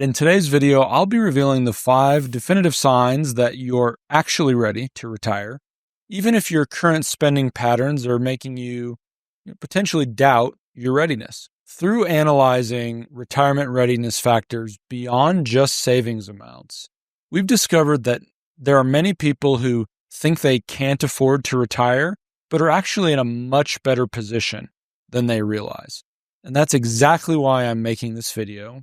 In today's video, I'll be revealing the 5 definitive signs that you're actually ready to retire, even if your current spending patterns are making you potentially doubt your readiness. Through analyzing retirement readiness factors beyond just savings amounts, we've discovered that there are many people who think they can't afford to retire, but are actually in a much better position than they realize. And that's exactly why I'm making this video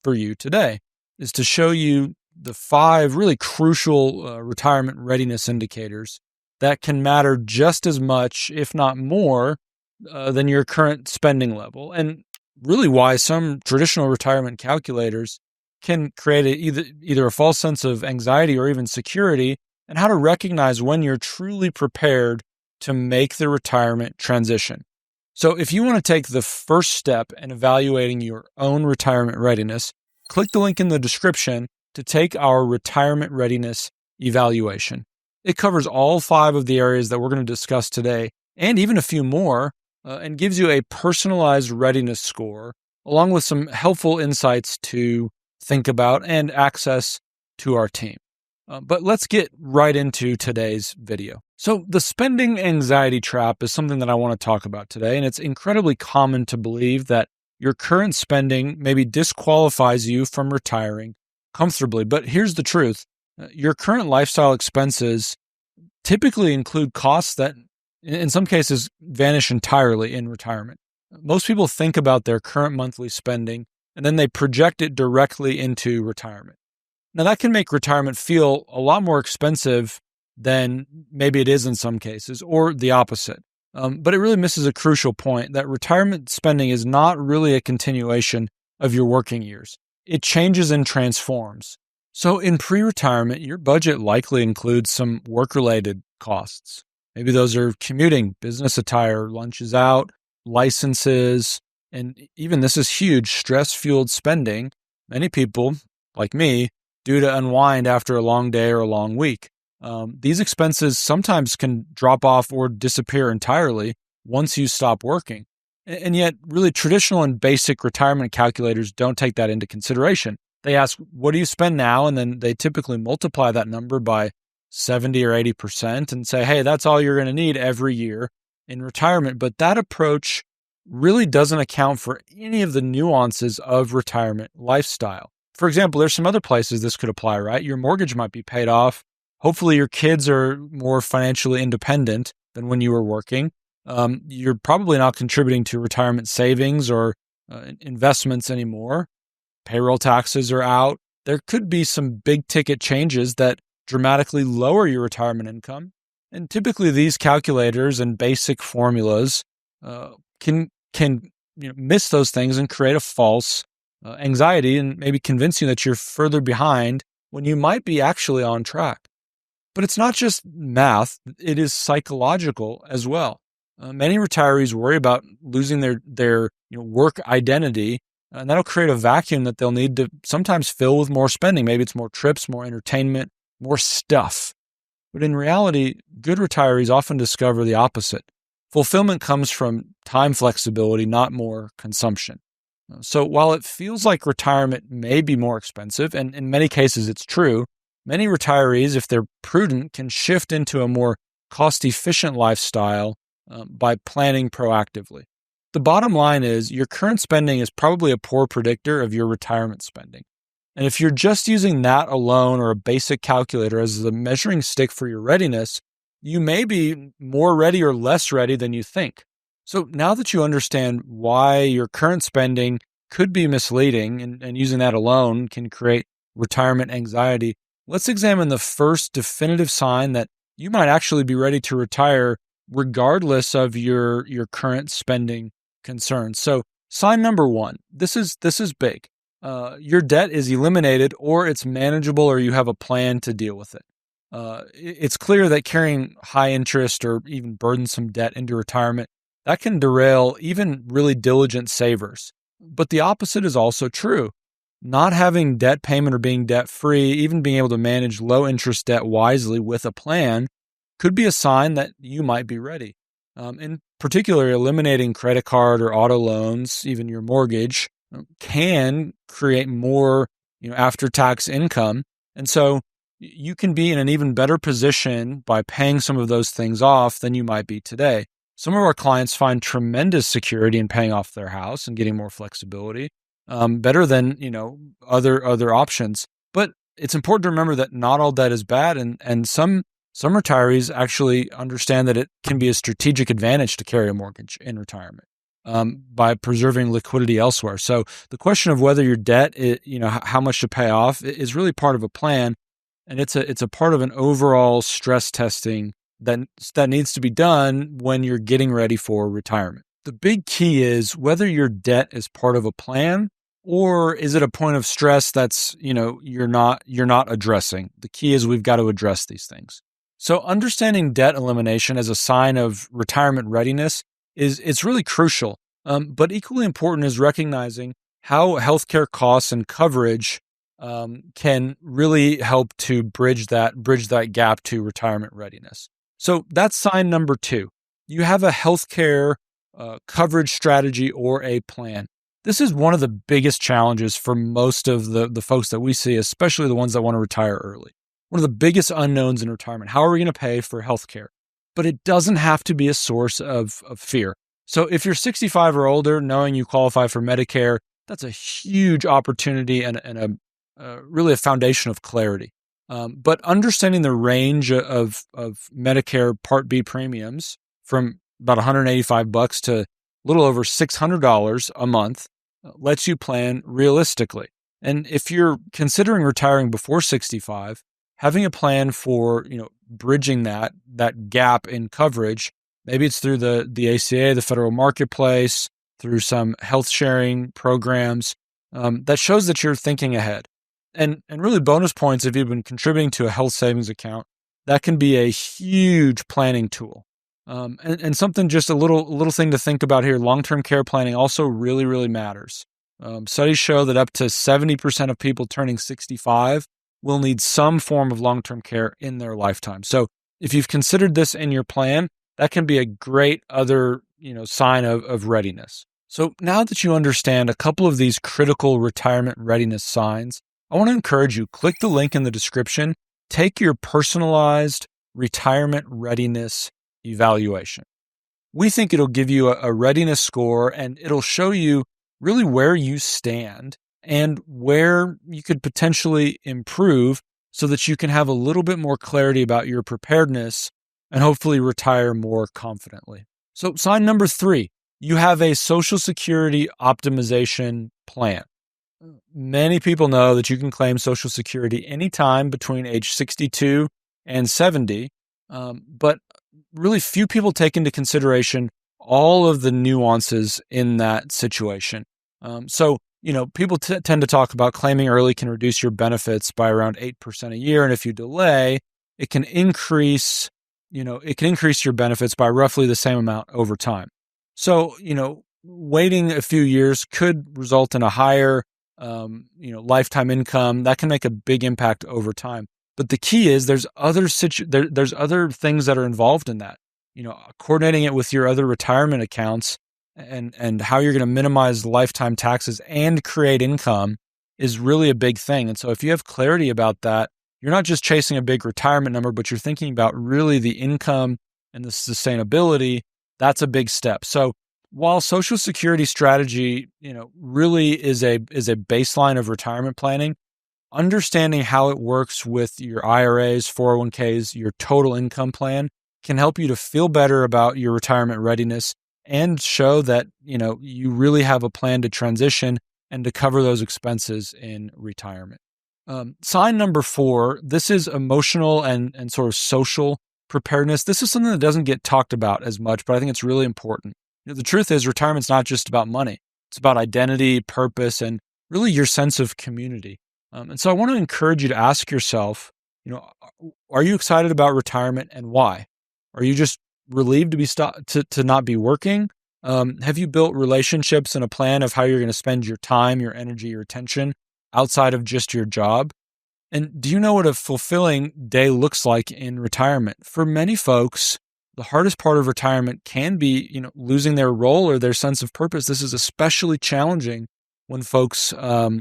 for you today, is to show you the 5 really crucial retirement readiness indicators that can matter just as much, if not more, than your current spending level, and really why some traditional retirement calculators can create either a false sense of anxiety or even security, and how to recognize when you're truly prepared to make the retirement transition. So if you want to take the first step in evaluating your own retirement readiness, click the link in the description to take our retirement readiness evaluation. It covers all 5 of the areas that we're going to discuss today, and even a few more, and gives you a personalized readiness score, along with some helpful insights to think about and access to our team. But let's get right into today's video. So the spending anxiety trap is something that I want to talk about today, and it's incredibly common to believe that your current spending maybe disqualifies you from retiring comfortably. But here's the truth. Your current lifestyle expenses typically include costs that, in some cases, vanish entirely in retirement. Most people think about their current monthly spending, and then they project it directly into retirement. Now, that can make retirement feel a lot more expensive than maybe it is in some cases, or the opposite. But it really misses a crucial point that retirement spending is not really a continuation of your working years. It changes and transforms. So in pre-retirement, your budget likely includes some work-related costs. Maybe those are commuting, business attire, lunches out, licenses, and even this is huge, stress-fueled spending. Many people, like me, do to unwind after a long day or a long week. These expenses sometimes can drop off or disappear entirely once you stop working. And yet, really traditional and basic retirement calculators don't take that into consideration. They ask, what do you spend now? And then they typically multiply that number by 70 or 80% and say, hey, that's all you're going to need every year in retirement. But that approach really doesn't account for any of the nuances of retirement lifestyle. For example, there's some other places this could apply, right? Your mortgage might be paid off. Hopefully your kids are more financially independent than when you were working. You're probably not contributing to retirement savings or investments anymore. Payroll taxes are out. There could be some big ticket changes that dramatically lower your retirement income. And typically these calculators and basic formulas can miss those things and create a false anxiety and maybe convince you that you're further behind when you might be actually on track. But it's not just math, it is psychological as well. Many retirees worry about losing their work identity, and that'll create a vacuum that they'll need to sometimes fill with more spending. Maybe it's more trips, more entertainment, more stuff. But in reality, good retirees often discover the opposite. Fulfillment comes from time flexibility, not more consumption. So while it feels like retirement may be more expensive, and in many cases it's true, many retirees, if they're prudent, can shift into a more cost-efficient lifestyle by planning proactively. The bottom line is your current spending is probably a poor predictor of your retirement spending. And if you're just using that alone or a basic calculator as the measuring stick for your readiness, you may be more ready or less ready than you think. So now that you understand why your current spending could be misleading and using that alone can create retirement anxiety, let's examine the first definitive sign that you might actually be ready to retire regardless of your current spending concerns. So sign number 1, this is big. Your debt is eliminated, or it's manageable, or you have a plan to deal with it. It's clear that carrying high interest or even burdensome debt into retirement, that can derail even really diligent savers. But the opposite is also true. Not having debt payment or being debt-free, even being able to manage low-interest debt wisely with a plan, could be a sign that you might be ready. In particular, eliminating credit card or auto loans, even your mortgage, can create more after tax income. And so you can be in an even better position by paying some of those things off than you might be today. Some of our clients find tremendous security in paying off their house and getting more flexibility, better than, other options. But it's important to remember that not all debt is bad, and some retirees actually understand that it can be a strategic advantage to carry a mortgage in retirement by preserving liquidity elsewhere. So the question of whether your debt, how much to pay off, is really part of a plan, and it's a part of an overall stress testing that needs to be done when you're getting ready for retirement. The big key is whether your debt is part of a plan or is it a point of stress that's, you're not addressing. The key is we've got to address these things. So understanding debt elimination as a sign of retirement readiness it's really crucial. But equally important is recognizing how healthcare costs and coverage can really help to bridge that gap to retirement readiness. So that's sign number 2. You have a healthcare coverage strategy or a plan. This is one of the biggest challenges for most of the folks that we see, especially the ones that want to retire early. One of the biggest unknowns in retirement. How are we going to pay for healthcare? But it doesn't have to be a source of fear. So if you're 65 or older, knowing you qualify for Medicare, that's a huge opportunity and really a foundation of clarity. But understanding the range of Medicare Part B premiums from about $185 to a little over $600 a month lets you plan realistically. And if you're considering retiring before 65, having a plan for bridging that gap in coverage, maybe it's through the ACA, the federal marketplace, through some health sharing programs, that shows that you're thinking ahead. And really bonus points if you've been contributing to a health savings account, that can be a huge planning tool. And something, just a little thing to think about here, long-term care planning also really, really matters. Studies show that up to 70% of people turning 65 will need some form of long-term care in their lifetime. So if you've considered this in your plan, that can be a great other, sign of readiness. So now that you understand a couple of these critical retirement readiness signs, I want to encourage you, click the link in the description, take your personalized retirement readiness evaluation. We think it'll give you a readiness score, and it'll show you really where you stand and where you could potentially improve so that you can have a little bit more clarity about your preparedness and hopefully retire more confidently. So sign number 3, you have a Social Security optimization plan. Many people know that you can claim Social Security anytime between age 62 and 70, but really few people take into consideration all of the nuances in that situation. So people tend to talk about claiming early can reduce your benefits by around 8% a year, and if you delay, it can increase your benefits by roughly the same amount over time. So, waiting a few years could result in a higher lifetime income that can make a big impact over time. But the key is there's other things that are involved in that. Coordinating it with your other retirement accounts and how you're going to minimize lifetime taxes and create income is really a big thing. And so if you have clarity about that, you're not just chasing a big retirement number, but you're thinking about really the income and the sustainability. That's a big step. So while Social Security strategy, really is a baseline of retirement planning, understanding how it works with your IRAs, 401ks, your total income plan can help you to feel better about your retirement readiness and show that, you really have a plan to transition and to cover those expenses in retirement. Sign number 4, this is emotional and sort of social preparedness. This is something that doesn't get talked about as much, but I think it's really important. The truth is retirement's not just about money. It's about identity, purpose, and really your sense of community. And so I want to encourage you to ask yourself, are you excited about retirement and why? Are you just relieved to not be working? Have you built relationships and a plan of how you're going to spend your time, your energy, your attention outside of just your job? And do you know what a fulfilling day looks like in retirement? For many folks, the hardest part of retirement can be, losing their role or their sense of purpose. This is especially challenging when folks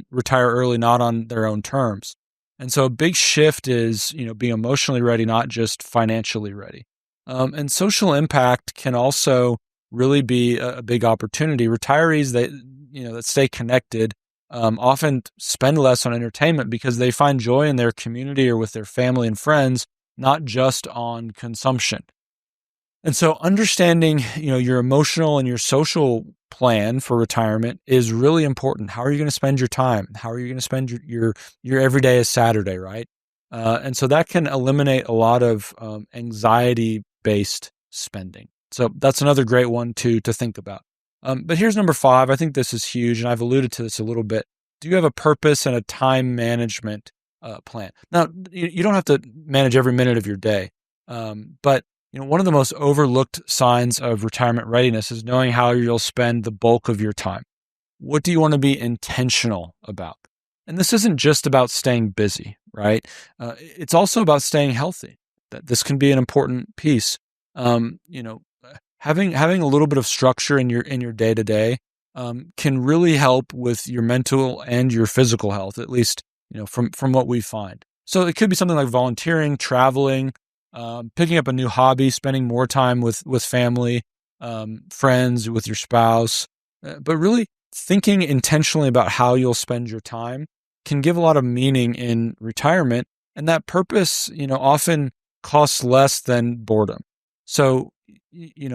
retire early, not on their own terms. And so a big shift is, being emotionally ready, not just financially ready. And social impact can also really be a big opportunity. Retirees that stay connected often spend less on entertainment because they find joy in their community or with their family and friends, not just on consumption. And so understanding, your emotional and your social plan for retirement is really important. How are you going to spend your time? How are you going to spend your every day as Saturday, right? And so that can eliminate a lot of anxiety-based spending. So that's another great one to think about. But here's number 5. I think this is huge, and I've alluded to this a little bit. Do you have a purpose and a time management plan? Now, you don't have to manage every minute of your day, but one of the most overlooked signs of retirement readiness is knowing how you'll spend the bulk of your time. What do you want to be intentional about? And this isn't just about staying busy, right? It's also about staying healthy. This can be an important piece. Having a little bit of structure in your day to day can really help with your mental and your physical health, at least from what we find. So it could be something like volunteering, traveling, picking up a new hobby, spending more time with family, friends, with your spouse, but really thinking intentionally about how you'll spend your time can give a lot of meaning in retirement. And that purpose, often costs less than boredom. So,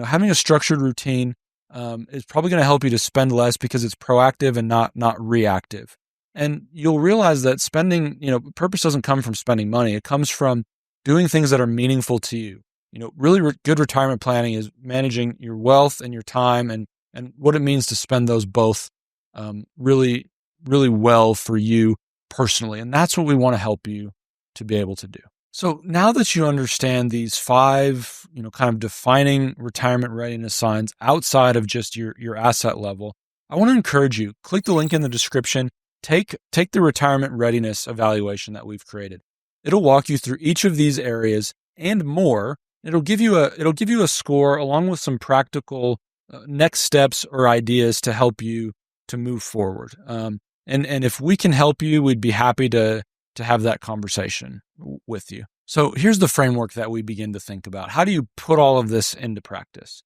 having a structured routine is probably going to help you to spend less because it's proactive and not reactive. And you'll realize that spending, purpose doesn't come from spending money. It comes from doing things that are meaningful to you. Really good retirement planning is managing your wealth and your time and what it means to spend those both really, really well for you personally. And that's what we want to help you to be able to do. So now that you understand these 5, kind of defining retirement readiness signs outside of just your asset level, I want to encourage you, click the link in the description, take the retirement readiness evaluation that we've created. It'll walk you through each of these areas and more. It'll give you a score along with some practical next steps or ideas to help you to move forward. And if we can help you, we'd be happy to have that conversation with you. So here's the framework that we begin to think about. How do you put all of this into practice?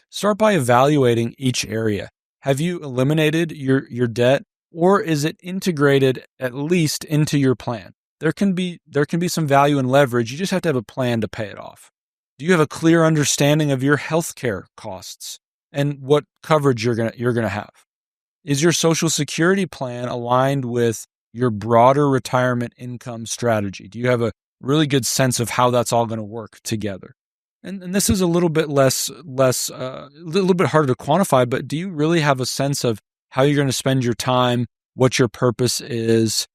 Start by evaluating each area. Have you eliminated your debt, or is it integrated at least into your plan? There can be some value and leverage. You just have to have a plan to pay it off. Do you have a clear understanding of your healthcare costs and what coverage you're gonna have? Is your Social Security plan aligned with your broader retirement income strategy? Do you have a really good sense of how that's all going to work together? And this is a little bit a little bit harder to quantify, but do you really have a sense of how you're going to spend your time, what your purpose is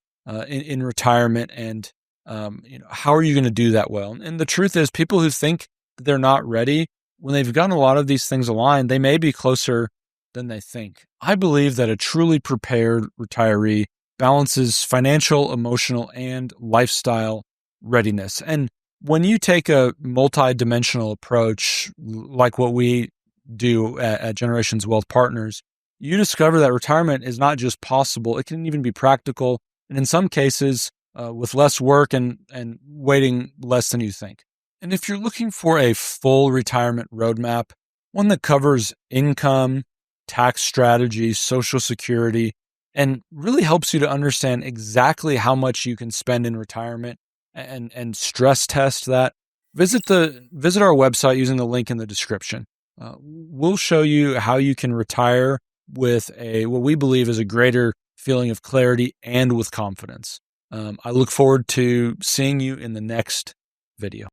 in retirement, and how are you going to do that well? And the truth is, people who think that they're not ready, when they've gotten a lot of these things aligned, they may be closer than they think. I believe that a truly prepared retiree balances financial, emotional, and lifestyle readiness. And when you take a multi-dimensional approach, like what we do at Generations Wealth Partners, you discover that retirement is not just possible, it can even be practical, and in some cases, with less work and waiting less than you think. And if you're looking for a full retirement roadmap, one that covers income, tax strategies, Social Security, and really helps you to understand exactly how much you can spend in retirement and stress test that, visit our website using the link in the description. We'll show you how you can retire with what we believe is a greater feeling of clarity and with confidence. I look forward to seeing you in the next video.